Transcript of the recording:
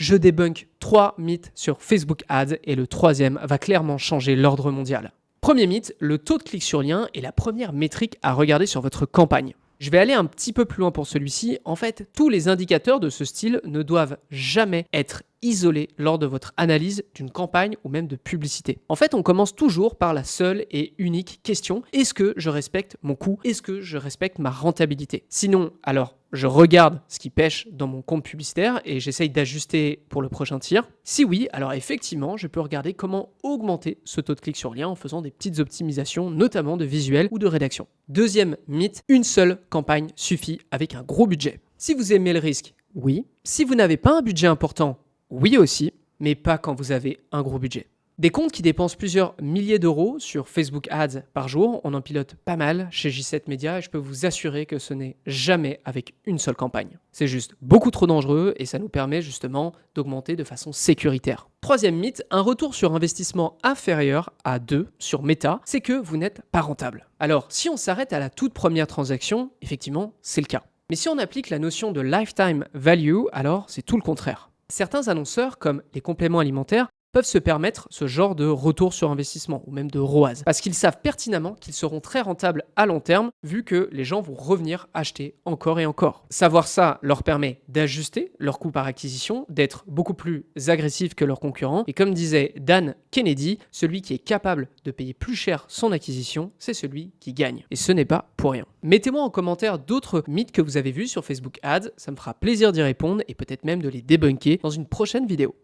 Je débunk 3 mythes sur Facebook Ads et le troisième va clairement changer l'ordre mondial. Premier mythe, le taux de clic sur lien est la première métrique à regarder sur votre campagne. Je vais aller un petit peu plus loin pour celui-ci. En fait, tous les indicateurs de ce style ne doivent jamais être isolés lors de votre analyse d'une campagne ou même de publicité. En fait, on commence toujours par la seule et unique question: est-ce que je respecte mon coût? Est-ce que je respecte ma rentabilité? Sinon, alors, je regarde ce qui pêche dans mon compte publicitaire et j'essaye d'ajuster pour le prochain tir. Si oui, alors effectivement, je peux regarder comment augmenter ce taux de clic sur lien en faisant des petites optimisations, notamment de visuel ou de rédaction. Deuxième mythe, une seule campagne suffit avec un gros budget. Si vous aimez le risque, oui. Si vous n'avez pas un budget important, oui aussi, mais pas quand vous avez un gros budget. Des comptes qui dépensent plusieurs milliers d'euros sur Facebook Ads par jour, on en pilote pas mal chez J7 Media et je peux vous assurer que ce n'est jamais avec une seule campagne. C'est juste beaucoup trop dangereux et ça nous permet justement d'augmenter de façon sécuritaire. Troisième mythe, un retour sur investissement inférieur à 2 sur Meta, c'est que vous n'êtes pas rentable. Alors, si on s'arrête à la toute première transaction, effectivement, c'est le cas. Mais si on applique la notion de lifetime value, alors c'est tout le contraire. Certains annonceurs, comme les compléments alimentaires, peuvent se permettre ce genre de retour sur investissement ou même de ROAS parce qu'ils savent pertinemment qu'ils seront très rentables à long terme vu que les gens vont revenir acheter encore et encore. Savoir ça leur permet d'ajuster leur coût par acquisition, d'être beaucoup plus agressifs que leurs concurrents et comme disait Dan Kennedy, celui qui est capable de payer plus cher son acquisition, c'est celui qui gagne. Et ce n'est pas pour rien. Mettez-moi en commentaire d'autres mythes que vous avez vus sur Facebook Ads, ça me fera plaisir d'y répondre et peut-être même de les débunker dans une prochaine vidéo.